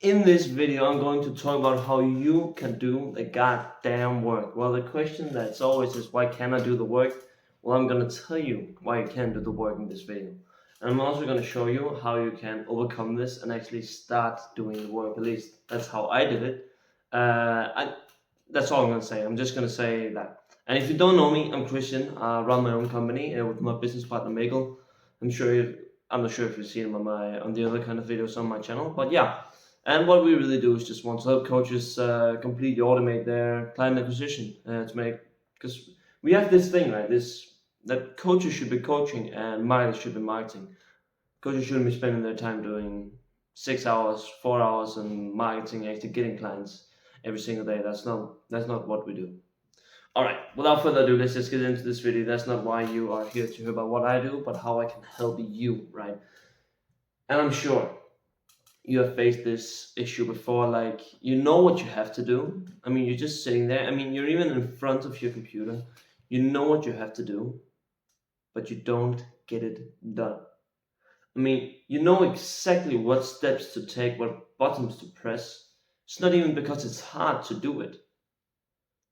In this video, I'm going to talk about how you can do the goddamn work. Well, the question that's always is, why can't I do the work? Well, I'm going to tell you why you can't do the work in this video. And I'm also going to show you how you can overcome this and actually start doing the work. At least that's how I did it. That's all I'm going to say. I'm just going to say that. And if you don't know me, I'm Christian. I run my own company with my business partner, Mikkel. I'm not sure if you've seen him on the other kind of videos on my channel, but yeah. And what we really do is just want to help coaches completely automate their client acquisition to make, because we have this thing, right? That coaches should be coaching and marketers should be marketing. Coaches shouldn't be spending their time doing 6 hours, 4 hours in marketing, actually getting clients every single day. That's not what we do. All right. Without further ado, let's just get into this video. That's not why you are here to hear about what I do, but how I can help you, right? And I'm sure you have faced this issue before, like you know what you have to do. I mean, you're just sitting there. I mean, you're even in front of your computer. You know what you have to do, but you don't get it done. I mean, you know exactly what steps to take, what buttons to press. It's not even because it's hard to do it.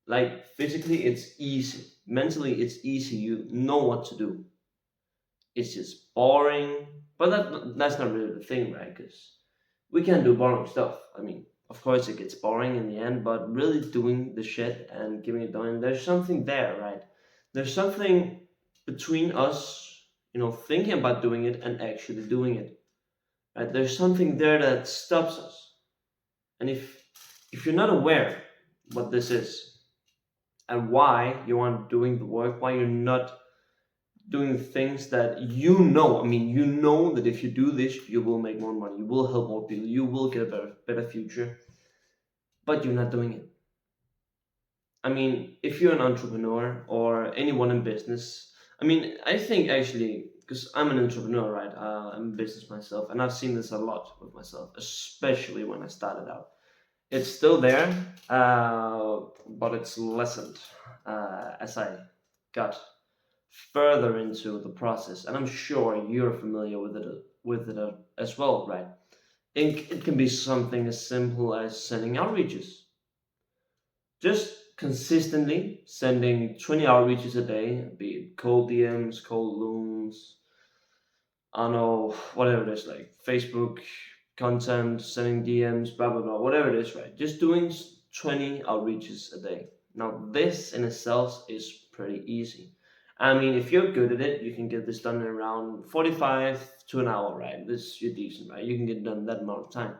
Like physically, it's easy. Mentally, it's easy. You know what to do. It's just boring. But that's not really the thing, right? Because we can do boring stuff. I mean, of course, it gets boring in the end, but really doing the shit and giving it done, there's something there, right? There's something between us, thinking about doing it and actually doing it, right? There's something there that stops us. And if you're not aware what this is and why you aren't doing the work, why you're not doing things that I mean, you know that if you do this, you will make more money, you will help more people, you will get a better future, but you're not doing it. I mean, if you're an entrepreneur or anyone in business, I mean, I think actually, because I'm an entrepreneur, right? I'm a business myself, and I've seen this a lot with myself, especially when I started out. It's still there, but it's lessened as I got further into the process, and I'm sure you're familiar with it as well, right? It can be something as simple as sending outreaches, just consistently sending 20 outreaches a day, be it cold DMs, cold looms, I don't know, whatever it is, like Facebook content, sending DMs, blah blah blah, whatever it is, right? Just doing 20 outreaches a day. Now, this in itself is pretty easy. I mean, if you're good at it, you can get this done in around 45 to an hour, right? This you're decent, right? You can get done that amount of time,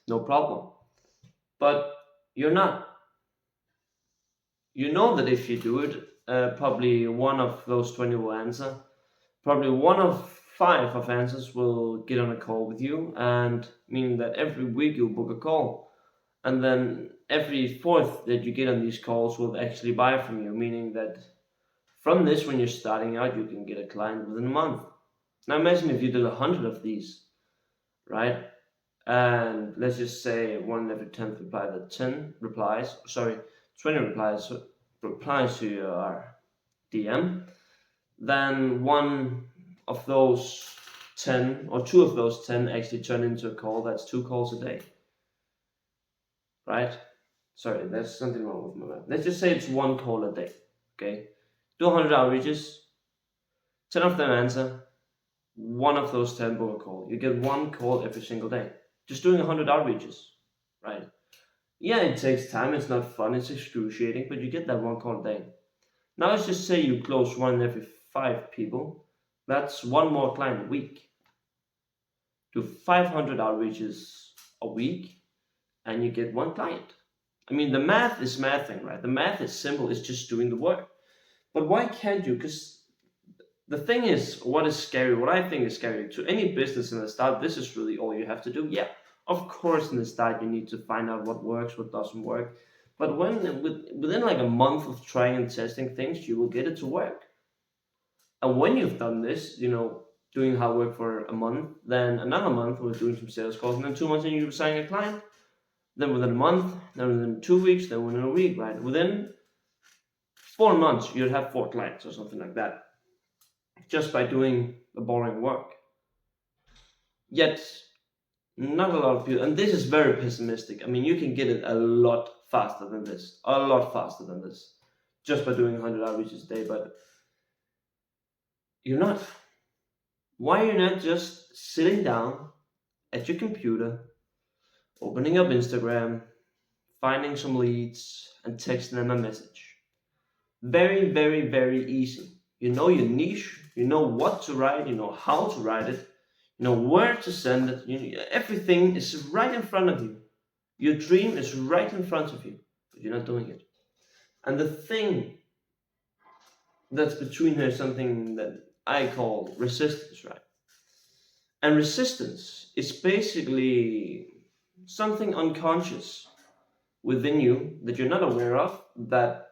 no problem. But you're not. You know that if you do it, probably one of those 20 will answer. Probably one of five of answers will get on a call with you, and meaning that every week you'll book a call. And then every fourth that you get on these calls will actually buy from you, meaning that from this, when you're starting out, you can get a client within a month. Now imagine if you did 100 of these, right? And let's just say one every 10th reply, that 10 replies, sorry, 20 replies to your DM, then one of those 10 or two of those 10 actually turn into a call. That's two calls a day, right? Sorry, there's something wrong with my math. Let's just say it's one call a day, okay? Do 100 outreaches, 10 of them answer, one of those 10 book a call. You get one call every single day. Just doing 100 outreaches, right? Yeah, it takes time, it's not fun, it's excruciating, but you get that one call a day. Now let's just say you close one every 5 people. That's one more client a week. Do 500 outreaches a week and you get one client. I mean, the math is mathing, right? The math is simple, it's just doing the work. But why can't you? Because the thing is, what is scary, what I think is scary to any business in the start, this is really all you have to do. Yeah, of course, in the start, you need to find out what works, what doesn't work. But within like a month of trying and testing things, you will get it to work. And when you've done this, doing hard work for a month, then another month we're doing some sales calls, and then 2 months and you're signing a client. Then within a month, then within 2 weeks, then within a week, right? Within 4 months, you'd have 4 clients or something like that, just by doing the boring work. Yet Not a lot of people, and this is very pessimistic. I mean, you can get it a lot faster than this, a lot faster than this, just by doing 100 outreaches a day. But you're not. Why are you not just sitting down at your computer, opening up Instagram, finding some leads, and texting them a message? Very, very, very easy. You know your niche, you know what to write, you know how to write it, you know where to send it. Everything is right in front of you. Your dream is right in front of you, but you're not doing it. And the thing that's between here is something that I call resistance, right? And resistance is basically something unconscious within you that you're not aware of that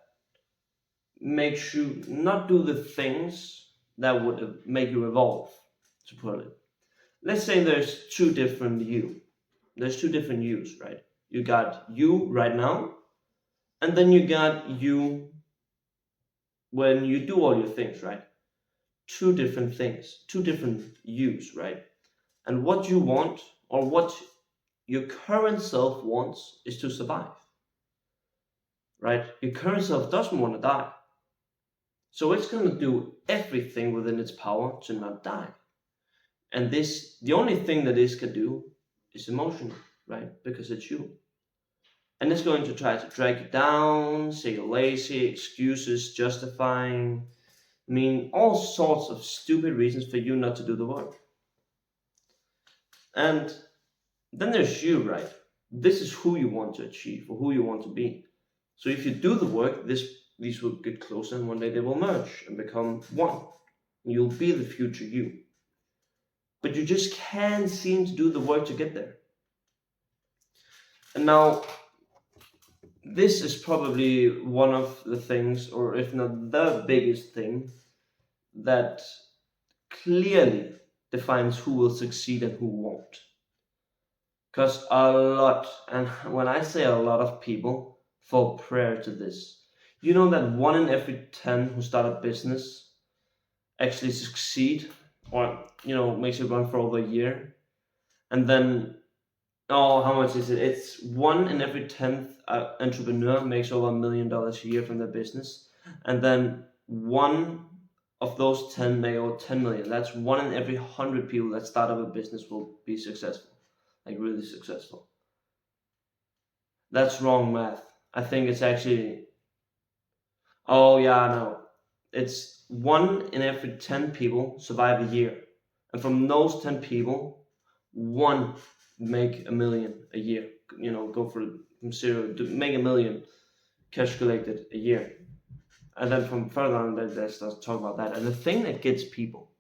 makes you not do the things that would make you evolve, to put it. Let's say there's two different you. There's two different yous, right? You got you right now, and then you got you when you do all your things, right? Two different things, two different yous, right? And what you want, or what your current self wants, is to survive, right? Your current self doesn't want to die. So it's going to do everything within its power to not die. And this, the only thing that this can do is emotional, right? Because it's you. And it's going to try to drag you down, say you're lazy, excuses, justifying, I mean, all sorts of stupid reasons for you not to do the work. And then there's you, right? This is who you want to achieve or who you want to be. So if you do the work, these will get closer, and one day they will merge and become one. You'll be the future you. But you just can't seem to do the work to get there. And now, this is probably one of the things, or if not the biggest thing, that clearly defines who will succeed and who won't. Because a lot, and when I say a lot of people, fall prey to this. You know that 1 in every 10 who start a business actually succeed, or makes it run for over a year, and then how much is it? It's 1 in every 10th entrepreneur makes over $1 million a year from their business, and then one of those 10 make over 10 million. That's 1 in every 100 people that start up a business will be successful, like really successful. That's wrong math. I think it's actually, no, it's 1 in every 10 people survive a year, and from those 10 people, 1 make $1 million a year. Go from zero to make $1 million cash collected a year. And then from further on, let's talk about that. And the thing that gets people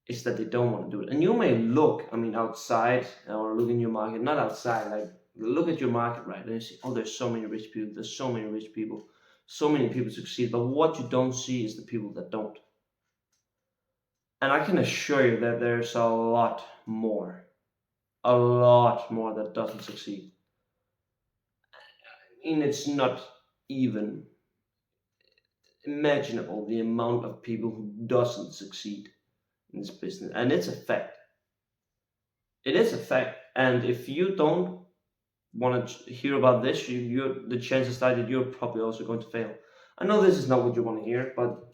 is that they don't want to do it. And you may look, outside, or look in your market, not outside, like look at your market, right? And you see, there's so many rich people, there's so many rich people, so many people succeed. But what you don't see is the people that don't. And I can assure you that there's a lot more that doesn't succeed. It's not even imaginable the amount of people who doesn't succeed in this business, and it's a fact. It is a fact, and if you don't want to hear about this, the chances are that you're probably also going to fail. I know this is not what you want to hear, but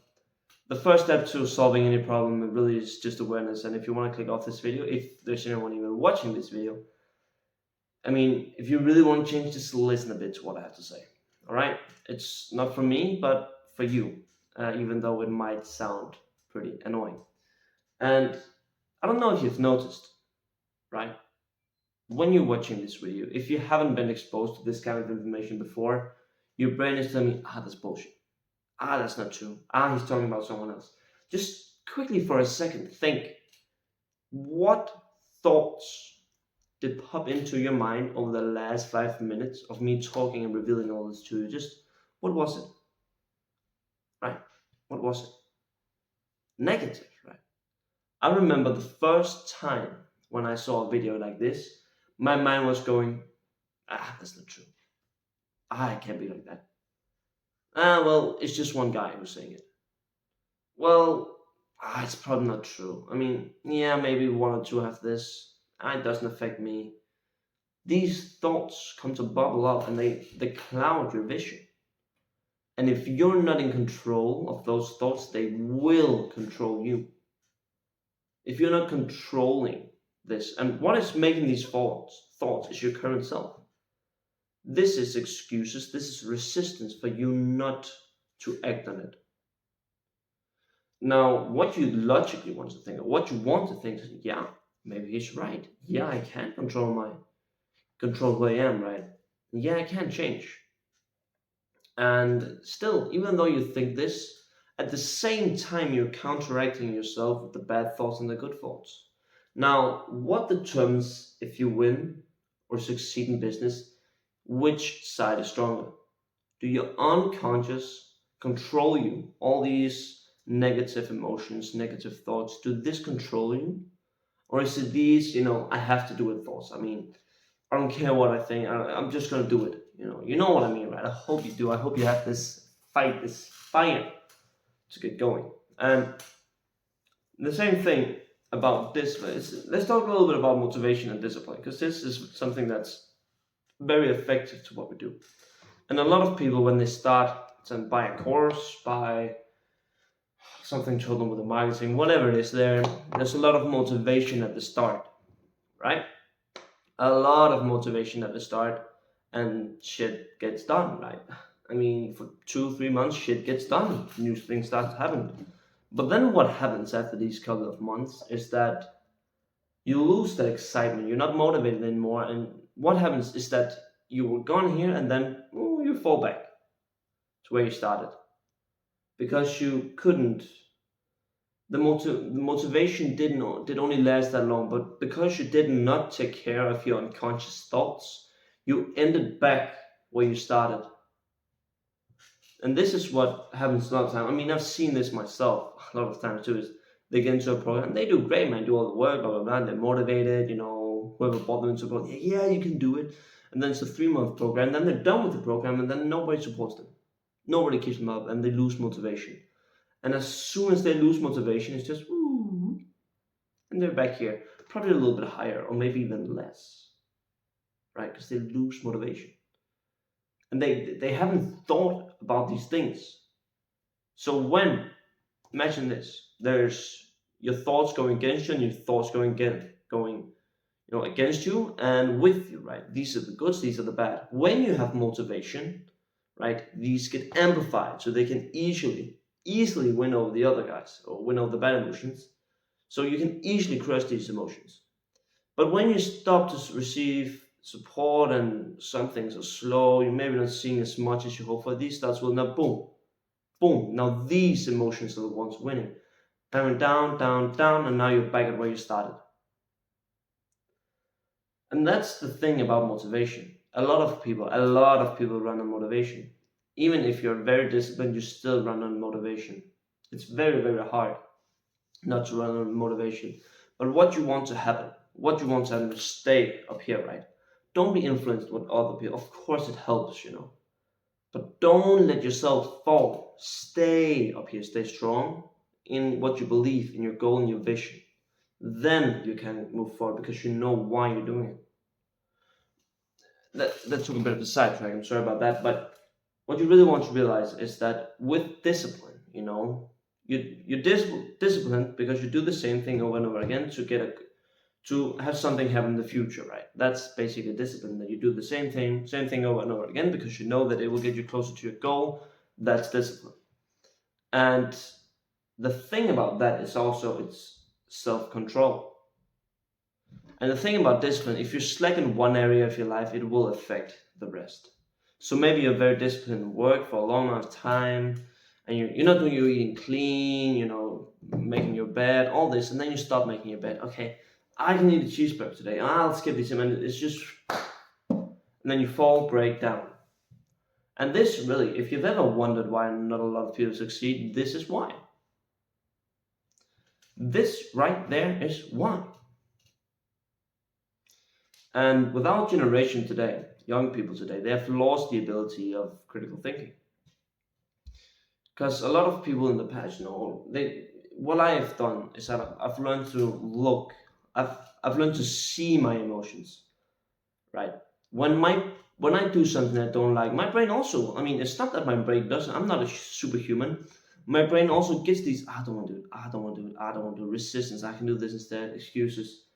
the first step to solving any problem really is just awareness. And if you want to click off this video, if there's anyone even watching this video, if you really want to change, just listen a bit to what I have to say. All right? It's not for me, but for you, even though it might sound pretty annoying. And I don't know if you've noticed, right? When you're watching this video, if you haven't been exposed to this kind of information before, your brain is telling me, that's bullshit. That's not true. He's talking about someone else. Just quickly for a second, think, what thoughts did pop into your mind over the last 5 minutes of me talking and revealing all this to you? Just, what was it? Right? What was it? Negative, right? I remember the first time when I saw a video like this, my mind was going, that's not true. It can't be like that. Well, it's just one guy who's saying it. Well, it's probably not true. Maybe 1 or 2 have this. It doesn't affect me. These thoughts come to bubble up and they cloud your vision. And if you're not in control of those thoughts, they will control you. If you're not controlling this, and what is making these thoughts is your current self. This is excuses, this is resistance for you not to act on it. Now, what you logically want to think, or what you want to think is, yeah, maybe he's right. Yeah, I can control who I am, right? Yeah, I can change. And still, even though you think this, at the same time you're counteracting yourself with the bad thoughts and the good thoughts. Now, what determines if you win or succeed in business? Which side is stronger? Do your unconscious control you? All these negative emotions, negative thoughts, do this control you? Or is it these, I have to do it thoughts? I mean, I don't care what I think. I'm just gonna do it. You know what I mean, right? I hope you do. I hope you have this fight, this fire to get going. And the same thing about this. Let's talk a little bit about motivation and discipline, because this is something that's very effective to what we do. And a lot of people, when they start to buy a course, buy something to help them with the marketing, whatever it is, there's a lot of motivation at the start, right? A lot of motivation at the start, and shit gets done, right? I mean, for 2 3 months shit gets done, new things start to happen. But then what happens after these couple of months is that you lose that excitement, you're not motivated anymore, and what happens is that you were gone here and then you fall back to where you started, because you couldn't, the motivation did only last that long, but because you did not take care of your unconscious thoughts, you ended back where you started. And this is what happens a lot of time. I mean, I've seen this myself a lot of times too. Is they get into a program, they do great, man, do all the work, blah blah blah. They're motivated, whoever bought them into a program, yeah, you can do it. And then it's a 3 month program, then they're done with the program, and then nobody supports them, nobody keeps them up, and they lose motivation. And as soon as they lose motivation, it's just woo, and they're back here, probably a little bit higher, or maybe even less, right? Because they lose motivation, and they haven't thought about these things. So when, imagine this, there's your thoughts going against you and your thoughts going against you and with you, right? These are the goods, these are the bad. When you have motivation, right, these get amplified so they can easily win over the other guys or win over the bad emotions. So you can easily crush these emotions. But when you stop to receive support and some things are slow, you're maybe not seeing as much as you hope for, these thoughts will now boom, boom. Now these emotions are the ones winning. And went down, down, down, and now you're back at where you started. And that's the thing about motivation. A lot of people run on motivation. Even if you're very disciplined, you still run on motivation. It's very, very hard not to run on motivation. But what you want to happen, is stay up here, right? Don't be influenced with other people. Of course it helps, but don't let yourself fall. Stay up here, stay strong in what you believe, in your goal and your vision. Then you can move forward because you know why you're doing it. That took a bit of a sidetrack, I'm sorry about that. But what you really want to realize is that with discipline, you're disciplined because you do the same thing over and over again to have something happen in the future, right? That's basically discipline, that you do the same thing over and over again because you know that it will get you closer to your goal. That's discipline. And the thing about that is also it's self-control. And the thing about discipline, if you're slack in one area of your life, it will affect the rest. So maybe you're very disciplined in work for a long amount of time, and you're not doing your eating clean, making your bed, all this, and then you stop making your bed. Okay, I can eat a cheeseburger today. I'll skip this, and it's just, and then you fall, break down. And this really, if you've ever wondered why not a lot of people succeed, this is why. This right there is why. And with our generation today, young people today, they have lost the ability of critical thinking. Because a lot of people in the past, what I have done is that I've learned to look I've learned to see my emotions, right? When I do something I don't like, my brain also. I mean, it's not that my brain doesn't. I'm not a superhuman. My brain also gets these. I don't want to do it. I don't want to do it. I don't want to do resistance. I can do this instead. Excuses.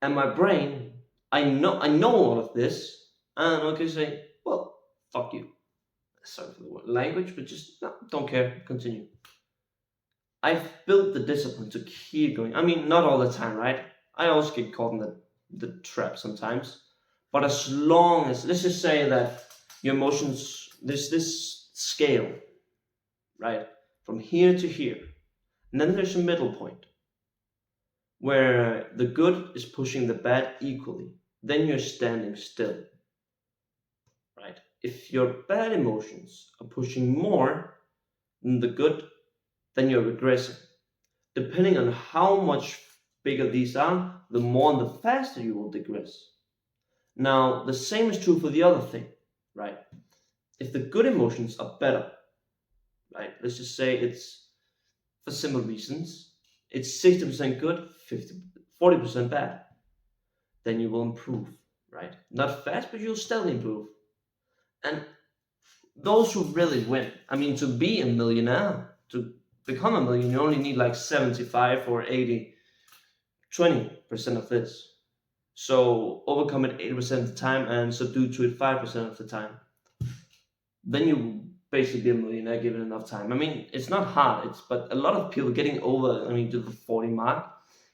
And my brain, I know all of this, and I can say, well, fuck you. Sorry for the word language, but just no, don't care. Continue. I've built the discipline to keep going. I mean, not all the time, right? I also get caught in the trap sometimes. But as long as, let's just say that your emotions, there's this scale, right? From here to here. And then there's a middle point where the good is pushing the bad equally. Then you're standing still, right? If your bad emotions are pushing more than the good, then you're regressing. Depending on how much bigger these are, the more and the faster you will digress. Now, the same is true for the other thing, right? If the good emotions are better, right? Let's just say it's for similar reasons, it's 60% good, 40% bad, then you will improve, right? Not fast, but you'll steadily improve. And those who really win, I mean, to be a millionaire, to become a millionaire, you only need like 75 or 80, 20% of this. So overcome it 80% of the time and subdue to it 5% of the time. Then you basically be a millionaire given enough time. I mean, it's not hard, but a lot of people getting over, I mean, to the 40 mark,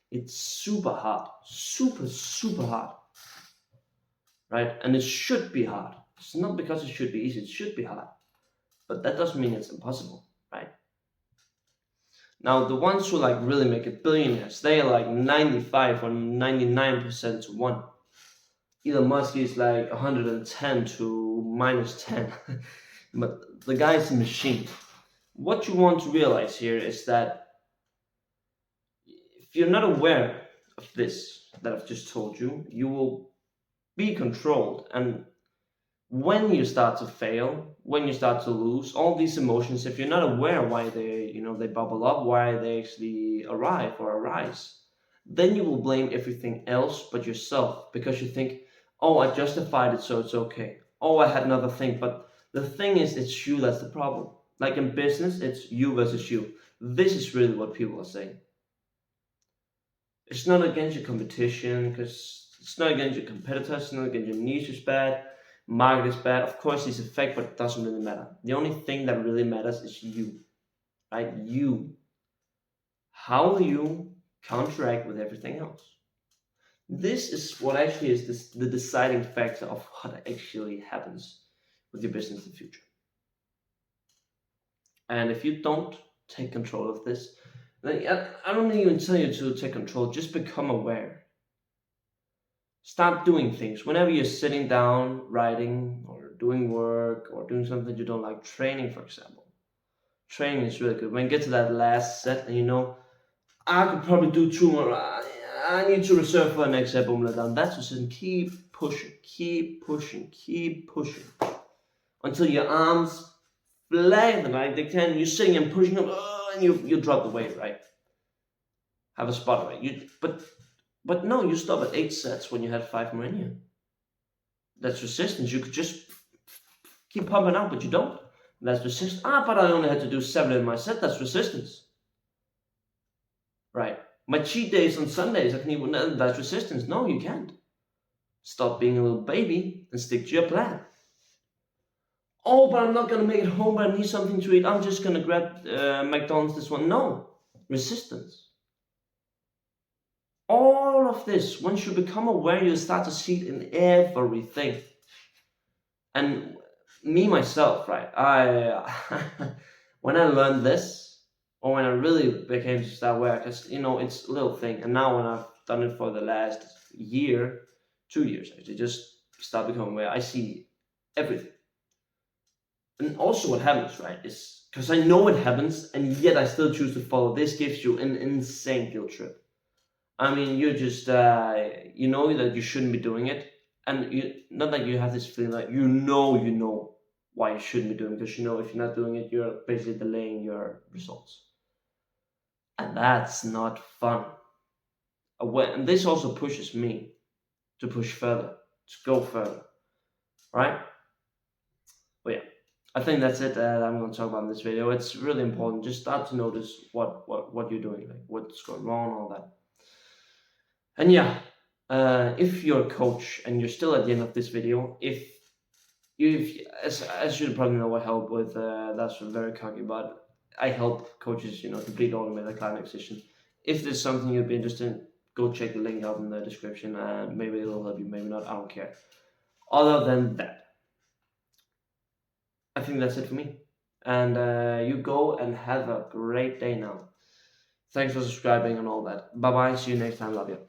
it's super hard. Super hard. Right? And it should be hard. It's not because it should be easy, it should be hard. But that doesn't mean it's impossible, right? Now, the ones who like really make it billionaires, they are like 95 or 99% to 1. Elon Musk is like 110 to minus 10. But the guy's a machine. What you want to realize here is that if you're not aware of this that I've just told you, you will be controlled. And when you start to fail, when you start to lose, all these emotions, if you're not aware why they bubble up, why they actually arrive or arise, then you will blame everything else but yourself because you think, oh, I justified it, so it's okay. Oh, I had another thing. But the thing is, it's you that's the problem. Like in business, it's you versus you. This is really what people are saying. It's not against your competition, because it's not against your competitors, it's not against your niche is bad, market is bad. Of course, these affect, but it doesn't really matter. The only thing that really matters is you, right? You. How you counteract with everything else. This is what actually is the deciding factor of what actually happens with your business in the future. And if you don't take control of this, then I don't even tell you to take control, just become aware. Start doing things. Whenever you're sitting down, writing, or doing work, or doing something you don't like, training, for example. Training is really good. When you get to that last set and you know, I could probably do 2 more, I need to reserve for the next set, boom, done. That's just keep pushing, keep pushing, keep pushing. Until your arms flag like they can, you're sitting and pushing up, and you drop the weight, right? Have a spot, right? But no, you stop at 8 sets when you had 5 more in you. That's resistance. You could just keep pumping out, but you don't. That's resistance. But I only had to do 7 in my set. That's resistance. Right. My cheat days on Sundays, I can even, that's resistance. No, you can't. Stop being a little baby and stick to your plan. Oh, but I'm not going to make it home, but I need something to eat. I'm just going to grab McDonald's this one. No. Resistance. All of this, once you become aware, you start to see it in everything. And me, myself, right? When I learned this, or when I really became to start aware, because, it's a little thing. And now when I've done it for the last year, 2 years, actually, just start becoming aware, I see everything. And also what happens, right, is because I know it happens, and yet I still choose to follow. This gives you an insane guilt trip. I mean, you're just, you know that you shouldn't be doing it. And not that you have this feeling like you know why you shouldn't be doing it. Because if you're not doing it, you're basically delaying your results. And that's not fun. And this also pushes me to push further, to go further, right? But yeah, I think that's it that I'm going to talk about in this video. It's really important. Just start to notice what you're doing, like what's going wrong, all that. And yeah, if you're a coach and you're still at the end of this video, as you probably know, I help with that's very cocky, but I help coaches, complete automated client acquisition. If there's something you'd be interested in, go check the link out in the description, and maybe it'll help you, maybe not. I don't care. Other than that, I think that's it for me. And you go and have a great day now. Thanks for subscribing and all that. Bye bye. See you next time. Love you.